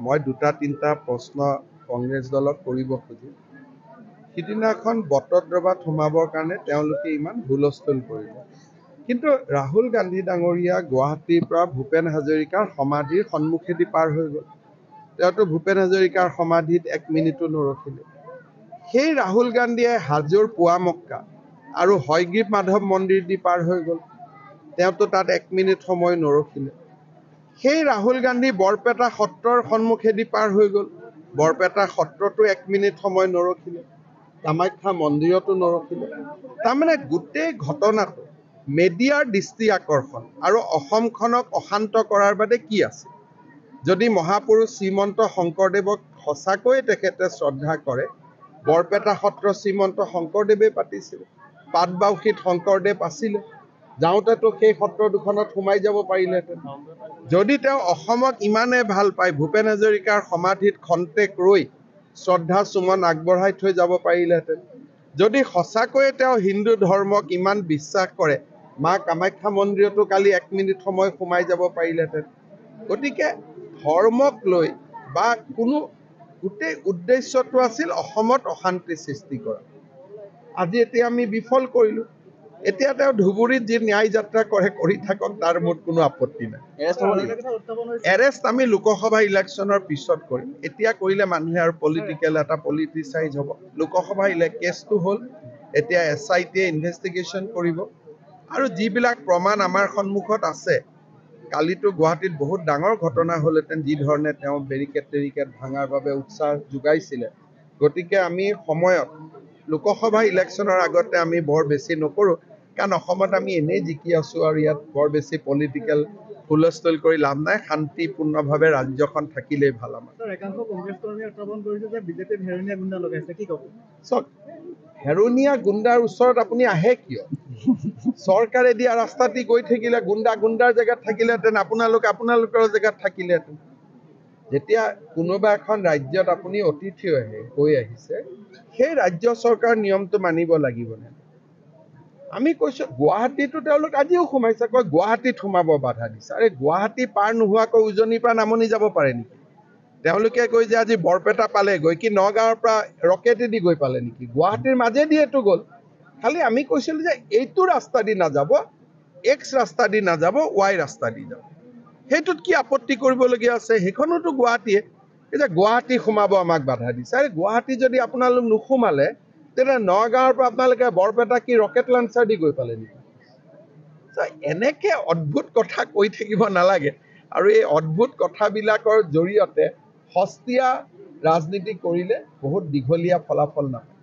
মই দুটা তিনিটা প্ৰশ্ন কংগ্ৰেছ দলক কৰিব খুজিম। সিদিনাখন বটদ্ৰৱাত সোমাবৰ কাৰণে তেওঁলোকে ইমান হুলস্থুল কৰিলে, কিন্তু ৰাহুল গান্ধী ডাঙৰীয়া গুৱাহাটীৰ পৰা ভূপেন হাজৰিকাৰ সমাধিৰ সন্মুখেদি পাৰ হৈ গ'ল। তেওঁতো ভূপেন হাজৰিকাৰ সমাধিত 1 মিনিটো নৰখিলে। সেই ৰাহুল গান্ধীয়ে হাজোৰ পুৱামক্কা আৰু হয়গ্ৰীৱ মাধৱ মন্দিৰ দি পাৰ হৈ গ'ল। তেওঁতো তাত 1 মিনিট সময় নৰখিলে। সেই ৰাহুল গান্ধী বৰপেটা সত্ৰৰ সন্মুখেদি পাৰ হৈ গ'ল। বৰপেটা সত্ৰতো 1 মিনিট সময় নৰখিলে। কামাখ্যা মন্দিৰতো নৰখিলে। তাৰমানে গোটেই ঘটনাটো মেডিয়াৰ দৃষ্টি আকৰ্ষণ আৰু অসমখনক অশান্ত কৰাৰ বাদে কি আছে? যদি মহাপুৰুষ শ্ৰীমন্ত শংকৰদেৱক সঁচাকৈয়ে তেখেতে শ্ৰদ্ধা কৰে, বৰপেটা সত্ৰ শ্ৰীমন্ত শংকৰদেৱে পাতিছিল। পাটবাউসীত শংকৰদেৱ আছিলে। যাওঁতেতো সেই সত্ৰ দুখনত সোমাই যাব পাৰিলেহেঁতেন। যদি তেওঁ অসমক ইমানে ভাল পায়, ভূপেন হাজৰিকাৰ সমাধিত খন্তেক ৰৈ শ্ৰদ্ধা সুমন আগবঢ়াই থৈ যাব পাৰিলেহেঁতেন। যদি সঁচাকৈয়ে তেওঁ হিন্দু ধৰ্মক ইমান বিশ্বাস কৰে, মা কামাখ্যা মন্দিৰতো কালি 1 মিনিট সময় সোমাই যাব পাৰিলেহেঁতেন। গতিকে ধৰ্মক লৈ বা কোনো গোটেই উদ্দেশ্যটো আছিল অসমত অশান্তি সৃষ্টি কৰা। আজি এতিয়া আমি বিফল কৰিলোঁ। এতিয়া তেওঁ ধুবুৰীত যি ন্যায় যাত্ৰা কৰে কৰি থাকক, তাৰ মোৰ কোনো আপত্তি নাই। এৰেষ্ট আমি লোকসভা ইলেকশ্যনৰ পিছত কৰিম। এতিয়া কৰিলে মানুহে আৰু এটা পলিটিচাইজ হ'ব। লোকসভা কেছটো হ'ল, এতিয়া SIT ইনভেষ্টিগেশ্যন কৰিব আৰু যিবিলাক প্ৰমাণ আমাৰ সন্মুখত আছে। কালিতো গুৱাহাটীত বহুত ডাঙৰ ঘটনা হ'লহেঁতেন, যি ধৰণে তেওঁ বেৰিকেড ভাঙাৰ বাবে উৎসাহ যোগাইছিলে। গতিকে আমি সময়ত লোকসভা ইলেকশ্যনৰ আগতে আমি বৰ বেছি নকৰোঁ, কাৰণ অসমত আমি এনেই জিকি আছোঁ আৰু ইয়াত বৰ বেছি পলিটিকেল হুলস্থুল কৰি লাভ নাই। শান্তিপূৰ্ণভাৱে ৰাজ্যখন থাকিলেই ভাল আমাৰ। চাওক, হেৰণীয়া গুণ্ডাৰ ওচৰত আপুনি আহে কিয়? চৰকাৰে দিয়া ৰাস্তাটি গৈ থাকিলে গুণ্ডাৰ জেগাত থাকিলেহেঁতেন, আপোনালোকৰ জেগাত থাকিলেহেঁতেন। যেতিয়া কোনোবা এখন ৰাজ্যত আপুনি অতিথি হৈ আহিছে, সেই ৰাজ্য চৰকাৰ নিয়মটো মানিব লাগিবনে? আমি কৈছোঁ গুৱাহাটীতো তেওঁলোক আজিও সোমাইছে, কয় গুৱাহাটীত সোমাব বাধা দিছে। আৰে গুৱাহাটী পাৰ নোহোৱাকৈ উজনিৰ পৰা নামনি যাব পাৰে নেকি? তেওঁলোকে কৈ যে আজি বৰপেটা পালেগৈ, কি নগাঁৱৰ পৰা ৰকেটেদি গৈ পালে নেকি? গুৱাহাটীৰ মাজেদিয়েতো গ'ল। খালি আমি কৈছিলোঁ যে এইটো ৰাস্তা দি নাযাব, X ৰাস্তা দি নাযাব, Y ৰাস্তা দি যাব। সেইটোত কি আপত্তি কৰিবলগীয়া আছে? সেইখনোতো গুৱাহাটীয়ে। এতিয়া গুৱাহাটী সোমাব আমাক বাধা দিছে। আৰে গুৱাহাটী যদি আপোনালোক নোসোমালে, তেতিয়া নগাঁৱৰ পৰা আপোনালোকে বৰপেটা কি ৰকেট লঞ্চাৰ দি গৈ পালে নেকি? এনেকে অদ্ভুত কথা কৈ থাকিব নালাগে। আৰু এই অদ্ভুত কথাবিলাকৰ জৰিয়তে সস্তীয়া ৰাজনীতি কৰিলে বহুত দীঘলীয়া ফলাফল নাপায়।